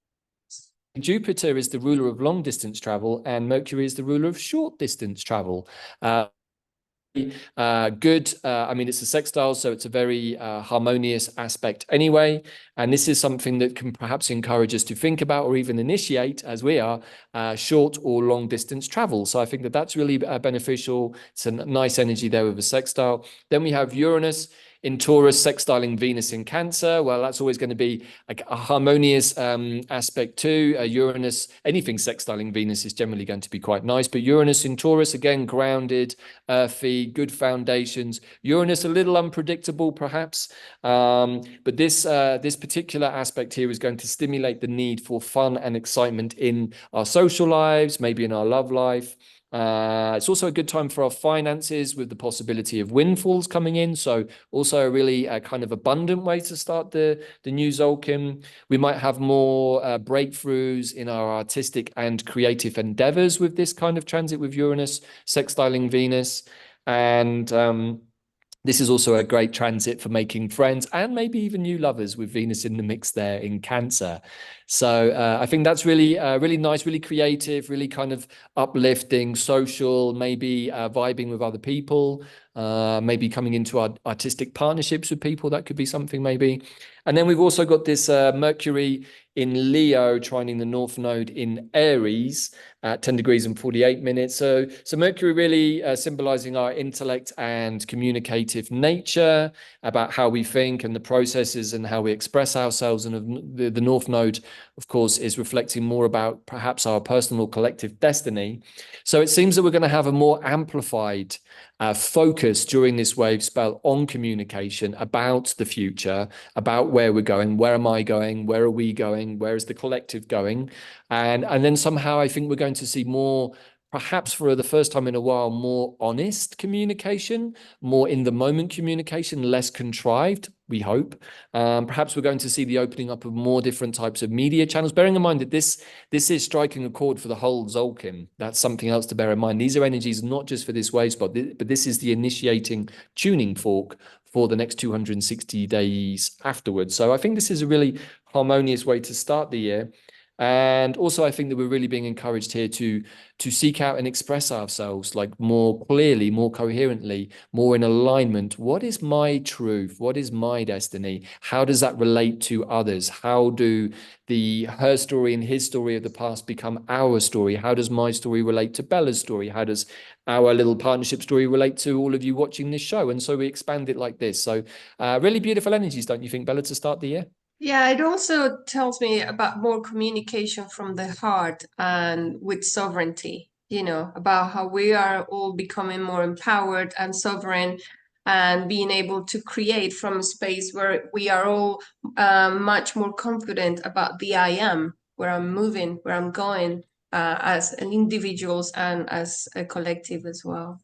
Jupiter is the ruler of long distance travel, and Mercury is the ruler of short distance travel. Good. I mean, it's a sextile, so it's a very harmonious aspect anyway. And this is something that can perhaps encourage us to think about or even initiate, as we are, short or long distance travel. So I think that that's really beneficial. It's a nice energy there with a sextile. Then we have Uranus in Taurus, sextiling Venus in Cancer. Well, that's always going to be a harmonious aspect too. Uranus, anything sextiling Venus is generally going to be quite nice. But Uranus in Taurus, again, grounded, earthy, good foundations. Uranus, a little unpredictable, perhaps. But this particular aspect here is going to stimulate the need for fun and excitement in our social lives, maybe in our love life. It's also a good time for our finances with the possibility of windfalls coming in. So also a really kind of abundant way to start the new Tzolkin. We might have more breakthroughs in our artistic and creative endeavors with this kind of transit with Uranus, sextiling Venus. And this is also a great transit for making friends and maybe even new lovers with Venus in the mix there in Cancer. So I think that's really, really nice, really creative, really kind of uplifting, social, maybe vibing with other people, maybe coming into our artistic partnerships with people. That could be something maybe. And then we've also got this Mercury in Leo trining the North Node in Aries at 10 degrees and 48 minutes. So Mercury really symbolizing our intellect and communicative nature, about how we think and the processes and how we express ourselves. And the North Node, of course, is reflecting more about perhaps our personal or collective destiny. So it seems that we're going to have a more amplified focus during this wave spell on communication about the future, about where we're going, where am I going, where are we going, where is the collective going, and then somehow I think we're going to see more, perhaps for the first time in a while, more honest communication, more in the moment communication, less contrived, we hope. Perhaps we're going to see the opening up of more different types of media channels, bearing in mind that this is striking a chord for the whole Tzolkin. That's something else to bear in mind. These are energies not just for this wave spot, but this is the initiating tuning fork for the next 260 days afterwards. So I think this is a really harmonious way to start the year. And also, I think that we're really being encouraged here to seek out and express ourselves like more clearly, more coherently, more in alignment. What is my truth? What is my destiny? How does that relate to others? How do her story and his story of the past become our story? How does my story relate to Bella's story? How does our little partnership story relate to all of you watching this show? And so we expand it like this. So really beautiful energies, don't you think, Bella, to start the year? Yeah, it also tells me about more communication from the heart and with sovereignty, about how we are all becoming more empowered and sovereign and being able to create from a space where we are all much more confident about the I am, where I'm moving, where I'm going as an individuals and as a collective as well.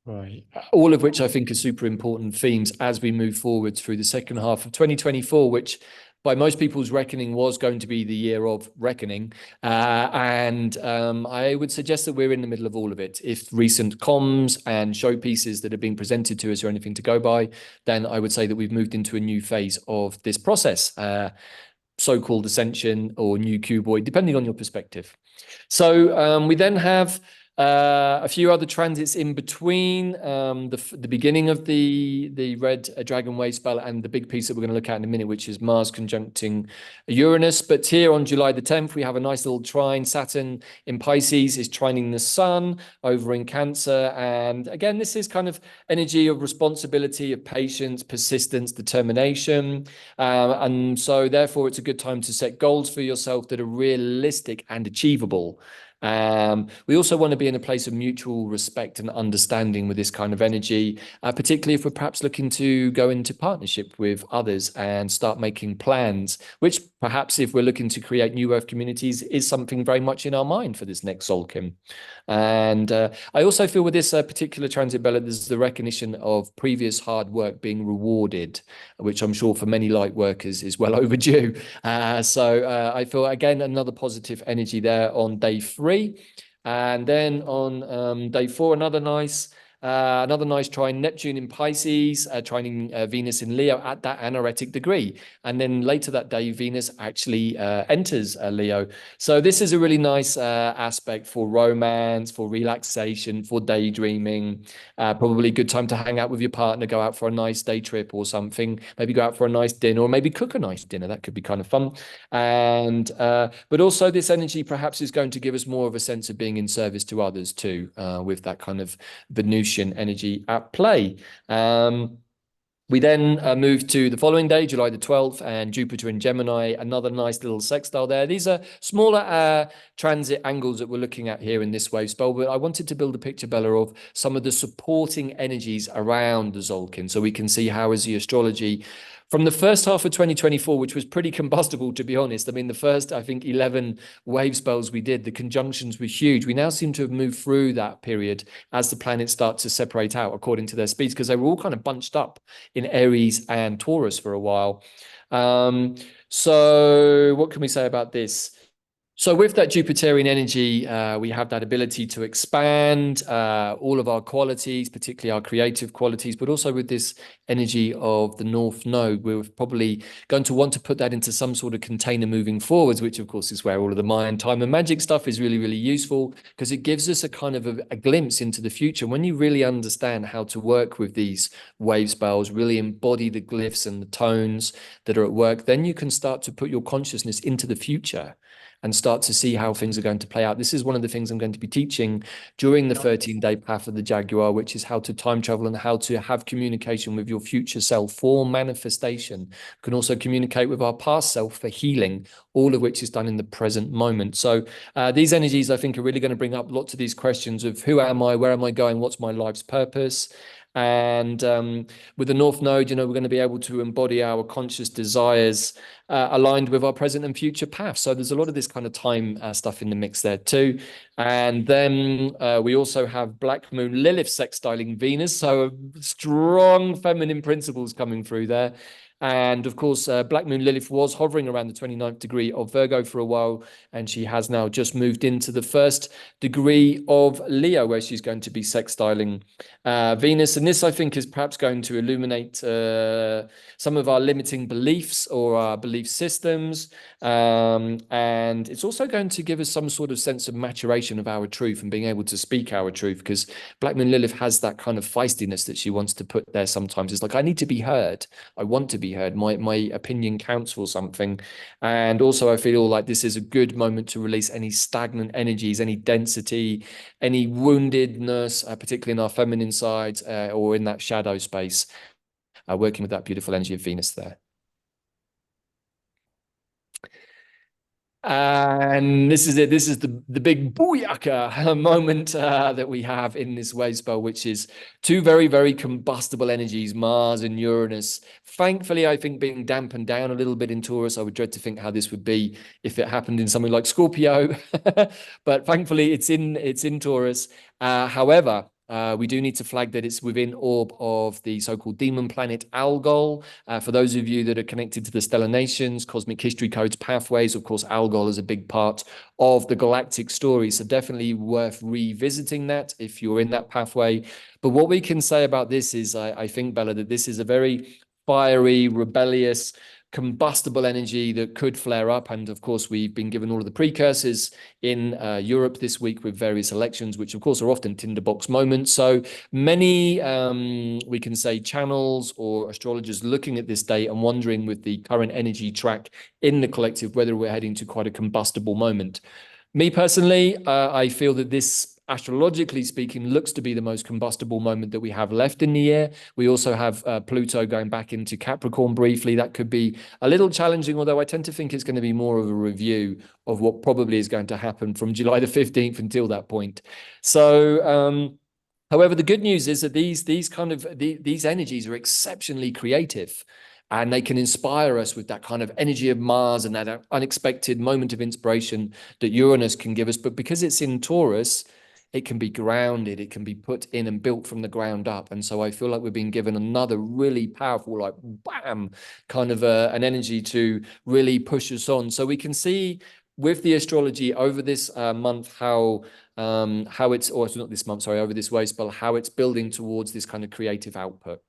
Right. All of which I think are super important themes as we move forward through the second half of 2024, which by most people's reckoning was going to be the year of reckoning. And I would suggest that we're in the middle of all of it. If recent comms and showpieces that have been presented to us are anything to go by, then I would say that we've moved into a new phase of this process, so-called ascension or new cuboid, depending on your perspective. So we then have a few other transits in between the beginning of the red dragon wave spell and the big piece that we're going to look at in a minute, which is Mars conjuncting Uranus. But here on July the 10th, we have a nice little trine. Saturn in Pisces is trining the Sun over in Cancer. And again, this is kind of energy of responsibility, of patience, persistence, determination. And so therefore, it's a good time to set goals for yourself that are realistic and achievable. We also want to be in a place of mutual respect and understanding with this kind of energy, particularly if we're perhaps looking to go into partnership with others and start making plans, which perhaps if we're looking to create new earth communities is something very much in our mind for this next Tzolkin. And I also feel with this particular transit, Bella, there's the recognition of previous hard work being rewarded, which I'm sure for many light workers is well overdue. So I feel, again, another positive energy there on day 3. And then on day 4, another nice trine, Neptune in Pisces, trining Venus in Leo at that anaretic degree. And then later that day, Venus actually enters Leo. So this is a really nice aspect for romance, for relaxation, for daydreaming. Probably a good time to hang out with your partner, go out for a nice day trip or something. Maybe go out for a nice dinner, or maybe cook a nice dinner. That could be kind of fun. And but also this energy perhaps is going to give us more of a sense of being in service to others too, with that kind of Venusian energy at play. We then move to the following day, July the 12th, and Jupiter in Gemini, another nice little sextile there. These are smaller transit angles that we're looking at here in this wave spell, but I wanted to build a picture, Bella, of some of the supporting energies around the Tzolkin, so we can see how is the astrology from the first half of 2024, which was pretty combustible, to be honest. I mean, the first, I think, 11 wave spells we did, the conjunctions were huge. We now seem to have moved through that period as the planets start to separate out according to their speeds, because they were all kind of bunched up in Aries and Taurus for a while. So what can we say about this? So with that Jupiterian energy, we have that ability to expand all of our qualities, particularly our creative qualities, but also with this energy of the North Node, we're probably going to want to put that into some sort of container moving forwards, which of course is where all of the Mayan time and magic stuff is really, really useful, because it gives us a kind of a glimpse into the future. When you really understand how to work with these wave spells, really embody the glyphs and the tones that are at work, then you can start to put your consciousness into the future and start to see how things are going to play out. This is one of the things I'm going to be teaching during the 13-day Path of the Jaguar, which is how to time travel and how to have communication with your future self for manifestation. We can also communicate with our past self for healing, all of which is done in the present moment. So these energies, I think, are really going to bring up lots of these questions of who am I, where am I going, what's my life's purpose? And with the North Node, we're going to be able to embody our conscious desires aligned with our present and future paths. So there's a lot of this kind of time stuff in the mix there too. And then we also have Black Moon Lilith sextiling Venus. So strong feminine principles coming through there. And of course, Black Moon Lilith was hovering around the 29th degree of Virgo for a while, and she has now just moved into the 1st degree of Leo, where she's going to be sextiling Venus. And this, I think, is perhaps going to illuminate some of our limiting beliefs or our belief systems. And it's also going to give us some sort of sense of maturation of our truth and being able to speak our truth, because Black Moon Lilith has that kind of feistiness that she wants to put there sometimes. It's like, I need to be heard. I want to be heard. My opinion counts for something. And also, I feel like this is a good moment to release any stagnant energies, any density, any woundedness, particularly in our feminine side or in that shadow space, working with that beautiful energy of Venus there. And this is it. This is the big booyaka moment that we have in this wave spell, which is two very, very combustible energies, Mars and Uranus. Thankfully, I think being dampened down a little bit in Taurus. I would dread to think how this would be if it happened in something like Scorpio, but thankfully it's in Taurus. However, we do need to flag that it's within orb of the so-called demon planet Algol. For those of you that are connected to the stellar nations, cosmic history codes, pathways, of course, Algol is a big part of the galactic story. So definitely worth revisiting that if you're in that pathway. But what we can say about this is, I think, Bella, that this is a very fiery, rebellious, combustible energy that could flare up. And of course, we've been given all of the precursors in Europe this week with various elections, which of course are often tinderbox moments. So many, we can say, channels or astrologers looking at this day and wondering with the current energy track in the collective, whether we're heading to quite a combustible moment. Me personally, I feel that this, astrologically speaking, looks to be the most combustible moment that we have left in the year. We also have Pluto going back into Capricorn briefly. That could be a little challenging, although I tend to think it's going to be more of a review of what probably is going to happen from July the 15th until that point. So, however, the good news is that these energies are exceptionally creative. And they can inspire us with that kind of energy of Mars and that unexpected moment of inspiration that Uranus can give us. But because it's in Taurus, it can be grounded, it can be put in and built from the ground up. And so I feel like we're being given another really powerful, like, bam, kind of an energy to really push us on. So we can see with the astrology over this month how it's, or it's not this month, sorry, over this wave spell, how it's building towards this kind of creative output.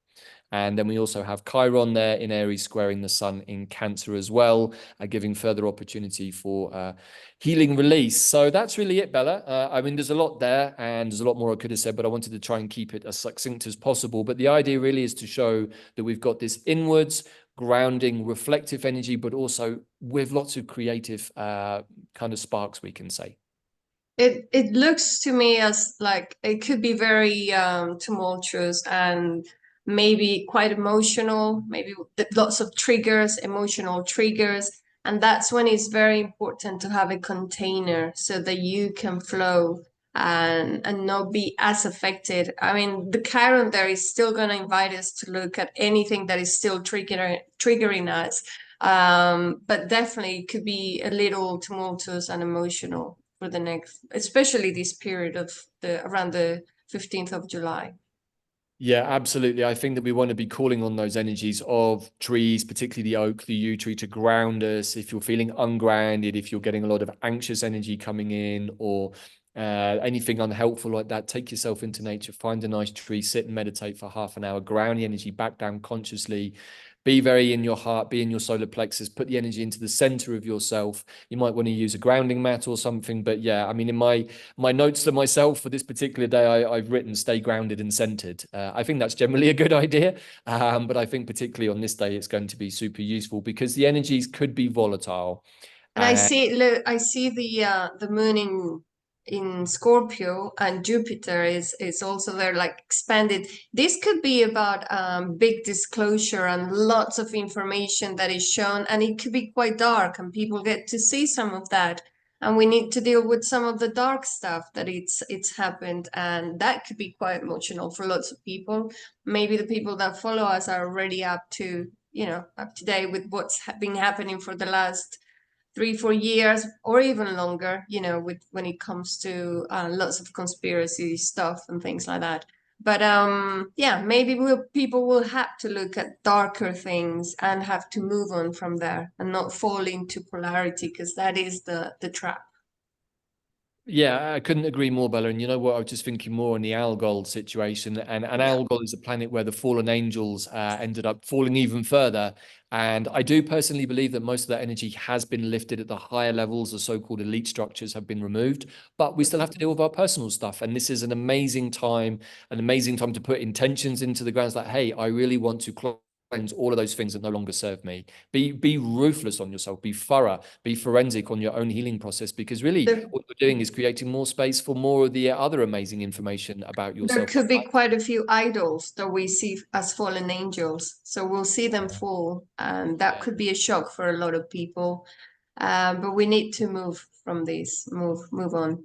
And then we also have Chiron there in Aries squaring the sun in Cancer as well, giving further opportunity for healing release. So that's really it, Bella. I mean, there's a lot there and there's a lot more I could have said, but I wanted to try and keep it as succinct as possible. But the idea really is to show that we've got this inwards, grounding, reflective energy, but also with lots of creative kind of sparks, we can say. It looks to me as like it could be very tumultuous and maybe quite emotional, maybe lots of triggers, emotional triggers. And that's when it's very important to have a container so that you can flow and not be as affected. I mean, the Chiron there is still going to invite us to look at anything that is still triggering us, but definitely it could be a little tumultuous and emotional for the next, especially this period of the around the 15th of July. Yeah, absolutely. I think that we want to be calling on those energies of trees, particularly the oak, the yew tree, to ground us. If you're feeling ungrounded, if you're getting a lot of anxious energy coming in, or anything unhelpful like that, take yourself into nature, find a nice tree, sit and meditate for half an hour, ground the energy back down consciously. Be very in your heart, be in your solar plexus, put the energy into the center of yourself. You might want to use a grounding mat or something. But yeah, I mean, in my notes to myself for this particular day, I've written stay grounded and centered. I think that's generally a good idea. But I think particularly on this day, it's going to be super useful because the energies could be volatile. And I see the moon in Scorpio, and Jupiter is also there, like expanded. This could be about big disclosure and lots of information that is shown, and it could be quite dark, and people get to see some of that. And we need to deal with some of the dark stuff that it's happened, and that could be quite emotional for lots of people. Maybe the people that follow us are already up to, up to date with what's been happening for the last 3-4 years or even longer, with when it comes to lots of conspiracy stuff and things like that. But yeah, maybe people will have to look at darker things and have to move on from there and not fall into polarity, because that is the trap. Yeah, I couldn't agree more, Bella. And you know what? I was just thinking more on the Algol situation. And Yeah. Algol is a planet where the fallen angels ended up falling even further. And I do personally believe that most of that energy has been lifted at the higher levels. The so-called elite structures have been removed, but we still have to deal with our personal stuff. And this is an amazing time to put intentions into the ground. It's like, hey, I really want to cleanse all of those things that no longer serve me. Be ruthless on yourself, be thorough, be forensic on your own healing process, because really There, what you're doing is creating more space for more of the other amazing information about there yourself. could be quite a few idols that we see as fallen angels. So we'll see them fall, and that could be a shock for a lot of people. But we need to move from this, move on.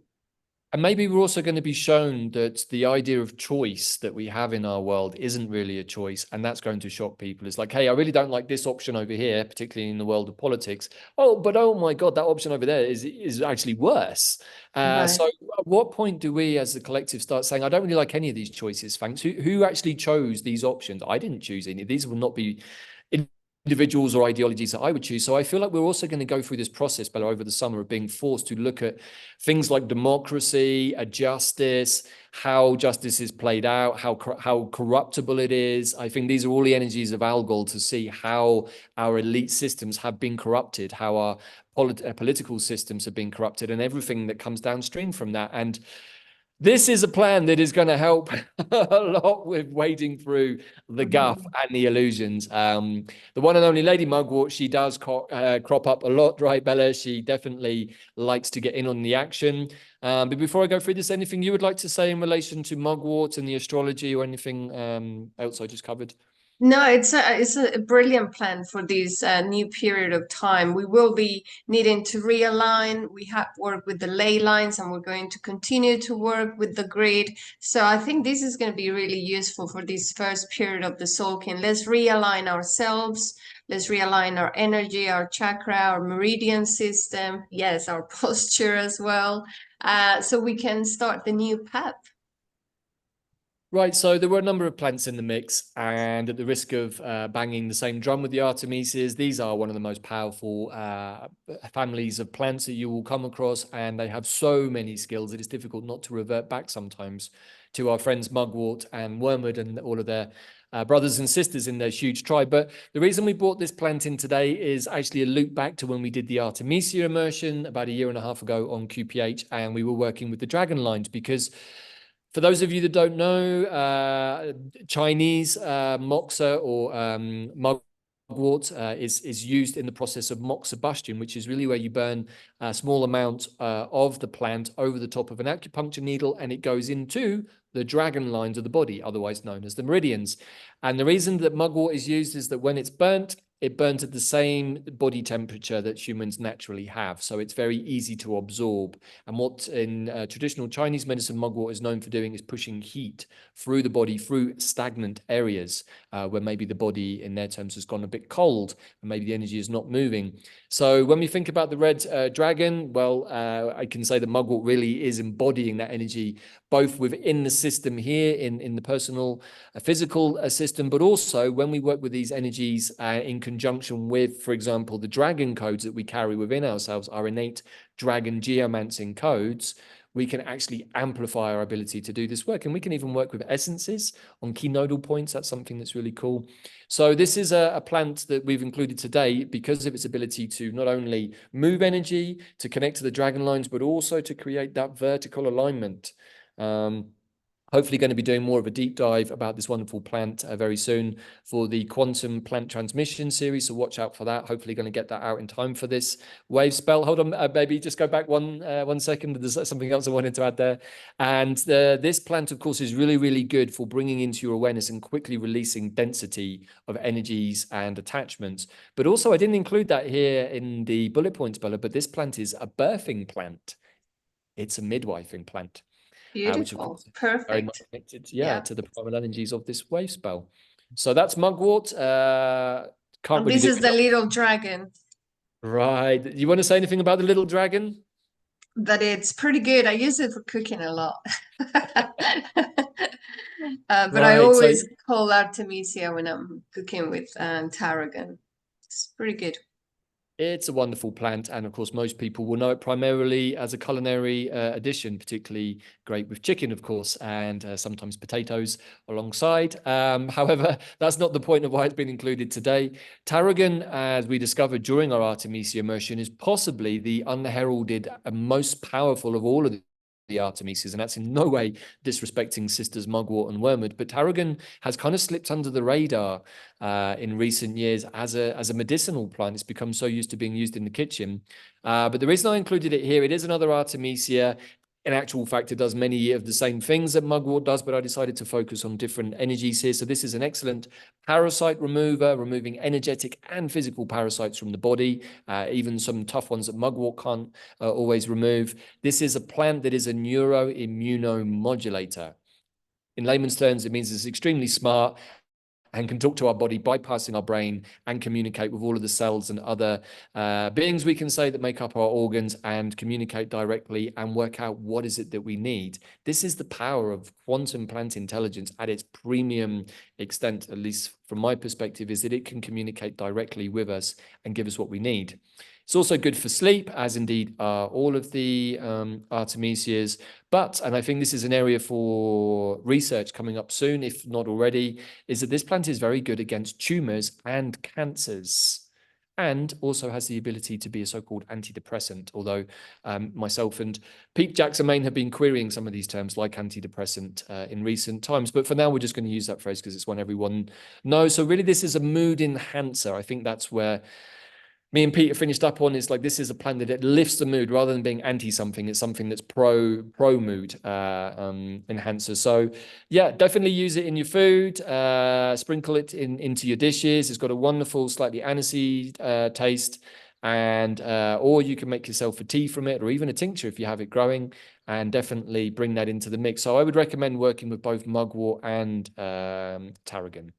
And maybe we're also going to be shown that the idea of choice that we have in our world isn't really a choice. And that's going to shock people. It's like, hey, I really don't like this option over here, particularly in the world of politics. Oh, but oh my God, that option over there is actually worse. Right. So at what point do we as the collective start saying, I don't really like any of these choices, thanks? Who actually chose these options? I didn't choose any. These will not be individuals or ideologies that I would choose. So I feel like we're also going to go through this process, Bella, over the summer of being forced to look at things like democracy, justice, how justice is played out, how corruptible it is. I think these are all the energies of Algol, to see how our elite systems have been corrupted, how our political systems have been corrupted, and everything that comes downstream from that. And this is a plan that is going to help a lot with wading through the guff and the illusions. The one and only Lady Mugwort, she does crop up a lot, right, Bella? She definitely likes to get in on the action. But before I go through this, anything you would like to say in relation to Mugwort and the astrology, or anything else I just covered? No, it's a brilliant plan for this new period of time. We will be needing to realign. We have worked with the ley lines, and we're going to continue to work with the grid. So I think this is going to be really useful for this first period of the Tzolkin. Let's realign ourselves. Let's realign our energy, our chakra, our meridian system. Yes, our posture as well. So we can start the new path. Right, so there were a number of plants in the mix, and at the risk of banging the same drum with the Artemises, these are one of the most powerful families of plants that you will come across, and they have so many skills. It is difficult not to revert back sometimes to our friends Mugwort and Wormwood and all of their brothers and sisters in their huge tribe. But the reason we brought this plant in today is actually a loop back to when we did the Artemisia immersion about a year and a half ago on QPH, and we were working with the dragon lines, because for those of you that don't know, Chinese moxa or mugwort is used in the process of moxibustion, which is really where you burn a small amount of the plant over the top of an acupuncture needle, and it goes into the dragon lines of the body, otherwise known as the meridians. And the reason that mugwort is used is that when it's burnt, it burns at the same body temperature that humans naturally have. So it's very easy to absorb. And what in traditional Chinese medicine mugwort is known for doing is pushing heat through the body, through stagnant areas where maybe the body, in their terms, has gone a bit cold and maybe the energy is not moving. So when we think about the red dragon, well, I can say that mugwort really is embodying that energy, both within the system here in the personal physical system, but also when we work with these energies in conjunction with, for example, the dragon codes that we carry within ourselves, our innate dragon geomancing codes, we can actually amplify our ability to do this work. And we can even work with essences on key nodal points. That's something that's really cool. So this is a plant that we've included today because of its ability to not only move energy, to connect to the dragon lines, but also to create that vertical alignment. Hopefully going to be doing more of a deep dive about this wonderful plant very soon for the quantum plant transmission series. So watch out for that. Hopefully going to get that out in time for this wave spell. Hold on, baby, just go back one second. There's something else I wanted to add there. And this plant, of course, is really, really good for bringing into your awareness and quickly releasing density of energies and attachments. But also, I didn't include that here in the bullet points, Bella, but this plant is a birthing plant. It's a midwifing plant. Which of Beautiful. course is very much Perfect. connected, Yeah. to the primal energies of this wave spell. So that's mugwort. Can't And really this do is the little dragon. right. You want to say anything about the little dragon? That it's pretty good. I use it for cooking a lot. But I Right. So always call Artemisia when I'm cooking with tarragon. It's pretty good. it's a wonderful plant, and of course, most people will know it primarily as a culinary addition, particularly great with chicken, of course, and sometimes potatoes alongside. However, that's not the point of why it's been included today. Tarragon, as we discovered during our Artemisia immersion, is possibly the unheralded and most powerful of all of the Artemisias, and that's in no way disrespecting sisters Mugwort and Wormwood, but tarragon has kind of slipped under the radar in recent years as a medicinal plant. It's become so used to being used in the kitchen. But the reason I included it here, it is another Artemisia. In actual fact, it does many of the same things that mugwort does, but I decided to focus on different energies here. So this is an excellent parasite remover, removing energetic and physical parasites from the body, even some tough ones that mugwort can't always remove. This is a plant that is a neuroimmunomodulator. In layman's terms, it means it's extremely smart and can talk to our body, bypassing our brain, and communicate with all of the cells and other beings, we can say, that make up our organs, and communicate directly and work out what is it that we need. This is the power of quantum plant intelligence at its premium extent, at least from my perspective, is that it can communicate directly with us and give us what we need. It's also good for sleep, as indeed are all of the Artemisias. But, and I think this is an area for research coming up soon, if not already, is that this plant is very good against tumors and cancers, and also has the ability to be a so-called antidepressant, although myself and Pete Jackson-Main have been querying some of these terms like antidepressant in recent times. But for now, we're just going to use that phrase because it's one everyone knows. So really, this is a mood enhancer. I think that's where me and Peter finished up on, is like, this is a plant that it lifts the mood rather than being anti something. It's something that's pro mood enhancer. So yeah, definitely use it in your food. Sprinkle it into your dishes. It's got a wonderful, slightly anisey taste, and or you can make yourself a tea from it, or even a tincture if you have it growing, and definitely bring that into the mix. So I would recommend working with both mugwort and tarragon.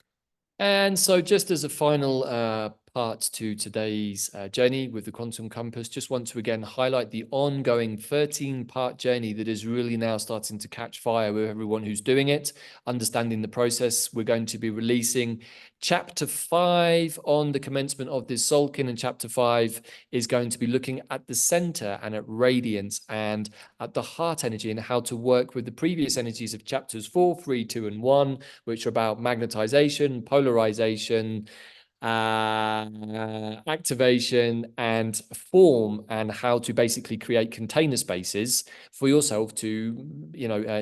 And so just as a final part to today's journey with the Quantum Compass, just want to again highlight the ongoing 13-part journey that is really now starting to catch fire with everyone who's doing it, understanding the process. We're going to be releasing Chapter 5 on the commencement of this Tzolkin, and Chapter 5 is going to be looking at the center and at radiance and at the heart energy, and how to work with the previous energies of Chapters 4, 3, 2, and 1, which are about magnetization, polarization, activation, and form, and how to basically create container spaces for yourself to,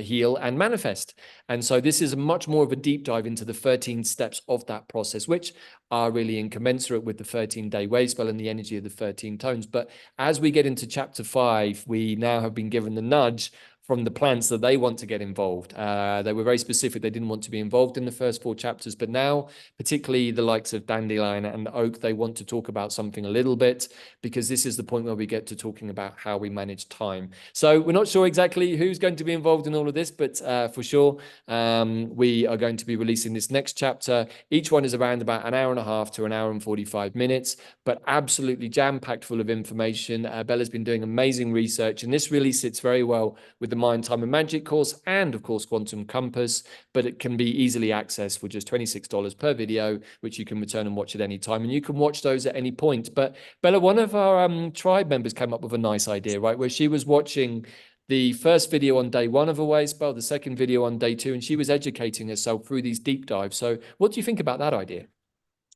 heal and manifest. And so this is much more of a deep dive into the 13 steps of that process, which are really incommensurate with the 13-day wave spell and the energy of the 13 tones. But as we get into Chapter 5, we now have been given the nudge from the plants that they want to get involved. They were very specific. They didn't want to be involved in the first 4 chapters, but now, particularly the likes of Dandelion and Oak, they want to talk about something a little bit, because this is the point where we get to talking about how we manage time. So we're not sure exactly who's going to be involved in all of this, but for sure, we are going to be releasing this next chapter. Each one is around about an hour and a half to an hour and 45 minutes, but absolutely jam-packed full of information. Bella's been doing amazing research, and this really sits very well with the Mayan Time and Magic course and, of course, Quantum Compass, but it can be easily accessed for just $26 per video, which you can return and watch at any time, and you can watch those at any point. But Bella, one of our tribe members came up with a nice idea, right, where she was watching the first video on day 1 of a wavespell, the second video on day 2, and she was educating herself through these deep dives. So what do you think about that idea?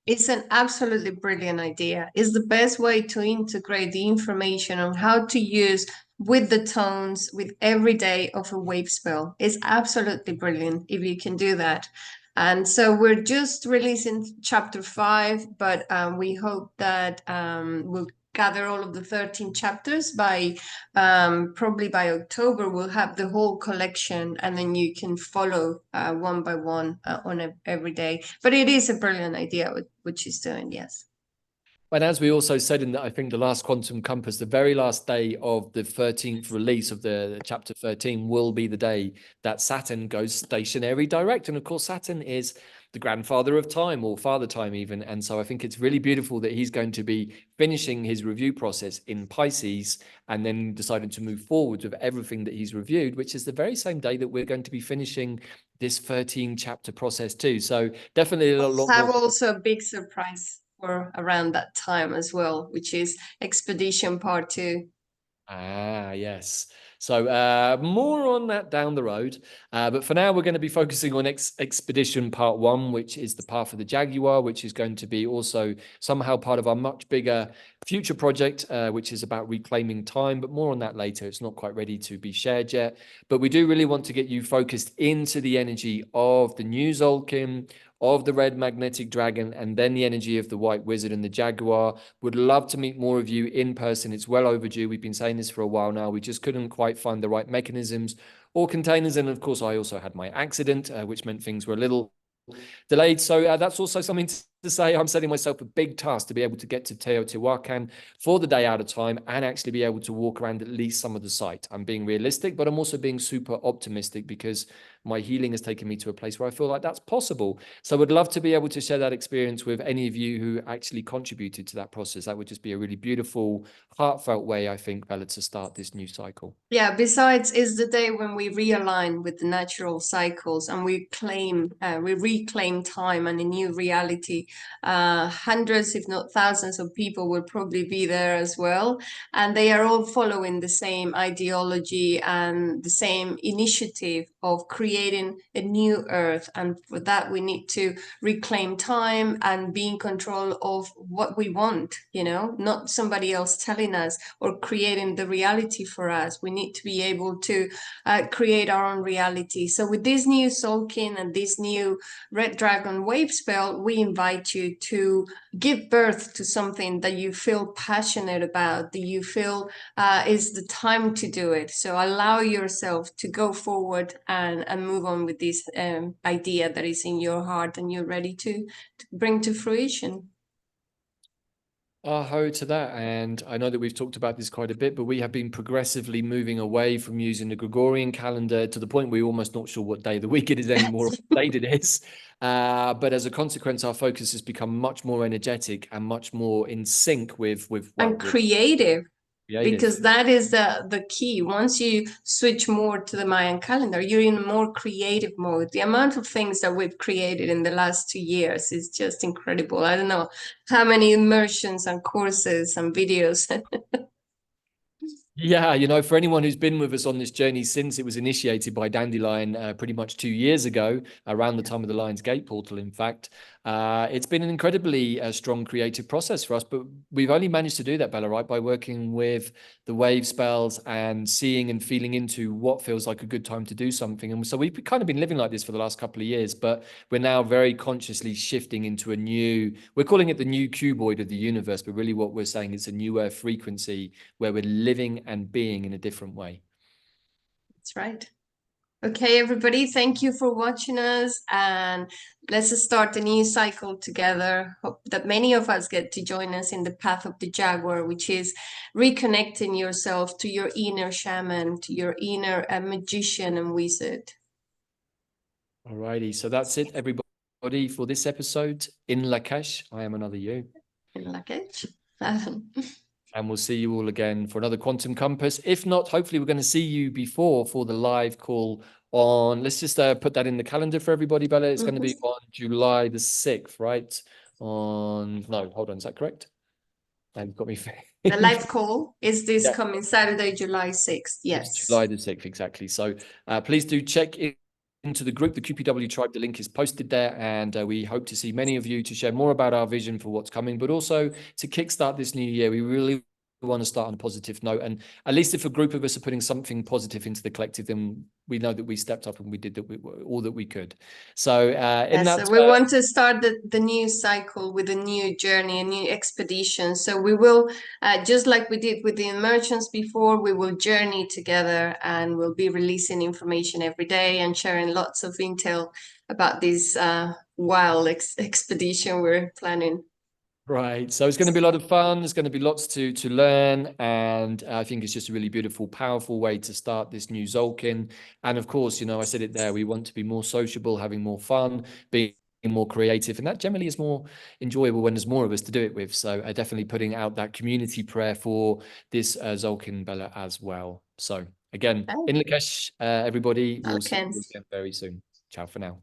It's an absolutely brilliant idea. It's the best way to integrate the information on how to use with the tones with every day of a wave spell. It's absolutely brilliant if you can do that. And so we're just releasing chapter 5, but we hope that we'll gather all of the 13 chapters by probably by October. We'll have the whole collection, and then you can follow one by one on every day. But it is a brilliant idea what she's doing, yes. And as we also said in, I think, the last Quantum Compass, the very last day of the 13th release of the chapter 13 will be the day that Saturn goes stationary direct. And of course, Saturn is the grandfather of time, or father time even. And so I think it's really beautiful that he's going to be finishing his review process in Pisces and then deciding to move forward with everything that he's reviewed, which is the very same day that we're going to be finishing this 13 chapter process too. So definitely a lot Have more. also a big surprise for around that time as well, which is Expedition Part 2. Ah, yes. So more on that down the road. But for now, we're going to be focusing on Expedition Part 1, which is the Path of the Jaguar, which is going to be also somehow part of our much bigger future project, which is about reclaiming time. But more on that later. It's not quite ready to be shared yet. But we do really want to get you focused into the energy of the new Tzolkin, of the red magnetic dragon, and then the energy of the white wizard and the jaguar. Would love to meet more of you in person. It's well overdue. We've been saying this for a while now. We just couldn't quite find the right mechanisms or containers. And of course, I also had my accident, which meant things were a little delayed. So that's also something to say. I'm setting myself a big task to be able to get to Teotihuacan for the day out of time and actually be able to walk around at least some of the site. I'm being realistic, but I'm also being super optimistic because my healing has taken me to a place where I feel like that's possible. So I would love to be able to share that experience with any of you who actually contributed to that process. That would just be a really beautiful, heartfelt way, I think, Bella, to start this new cycle. Yeah, besides, is the day when we realign with the natural cycles and we reclaim time and a new reality. Hundreds, if not thousands of people will probably be there as well. And they are all following the same ideology and the same initiative of creating a new earth. And for that, we need to reclaim time and be in control of what we want, not somebody else telling us or creating the reality for us. We need to be able to create our own reality. So with this new Tzolkin and this new Red Dragon wave spell, we invite you to give birth to something that you feel passionate about, that you feel is the time to do it. So allow yourself to go forward and move on with this idea that is in your heart and you're ready to bring to fruition. Aho to that. And I know that we've talked about this quite a bit, but we have been progressively moving away from using the Gregorian calendar to the point we're almost not sure what day of the week it is anymore, what date it is. But as a consequence, our focus has become much more energetic and much more in sync with and creative. Creative. Because that is the key. Once you switch more to the Mayan calendar, you're in a more creative mode. The amount of things that we've created in the last 2 years is just incredible. I don't know how many immersions and courses and videos. Yeah, for anyone who's been with us on this journey since it was initiated by Dandelion pretty much 2 years ago, around the time of the Lion's Gate portal, in fact, it's been an incredibly strong creative process for us. But we've only managed to do that, Bella, right, by working with the wave spells and seeing and feeling into what feels like a good time to do something. And so we've kind of been living like this for the last couple of years, but we're now very consciously shifting into we're calling it the new cuboid of the universe, but really what we're saying is a newer frequency where we're living and being in a different way. That's right. Okay, everybody, thank you for watching us, and let's start a new cycle together. Hope that many of us get to join us in the Path of the Jaguar, which is reconnecting yourself to your inner shaman, to your inner magician and wizard. Alrighty, so that's it, everybody, for this episode. In Lakash, I am another you. In Lak'ech. And we'll see you all again for another Quantum Compass. If not, hopefully we're going to see you before for the live call on, let's just put that in the calendar for everybody, Bella. It's going to be on July the 6th, right? No, hold on, is that correct? You've got me. The live call is this Yeah. coming Saturday, July 6th. Yes. It's July the 6th, exactly. So please do check into the group, the QPW Tribe. The link is posted there, and we hope to see many of you to share more about our vision for what's coming, but also to kickstart this new year. We really want to start on a positive note, and at least if a group of us are putting something positive into the collective, then we know that we stepped up and we did all that we could. So so we want to start the new cycle with a new journey, a new expedition. So we will, just like we did with the emergence before, we will journey together, and we'll be releasing information every day and sharing lots of intel about this wild expedition we're planning. Right. So it's going to be a lot of fun. There's going to be lots to learn. And I think it's just a really beautiful, powerful way to start this new Tzolkin. And of course, I said it there, we want to be more sociable, having more fun, being more creative. And that generally is more enjoyable when there's more of us to do it with. So definitely putting out that community prayer for this Tzolkin, Bella, as well. So again, in Lakesh, everybody, we'll see you again very soon. Ciao for now.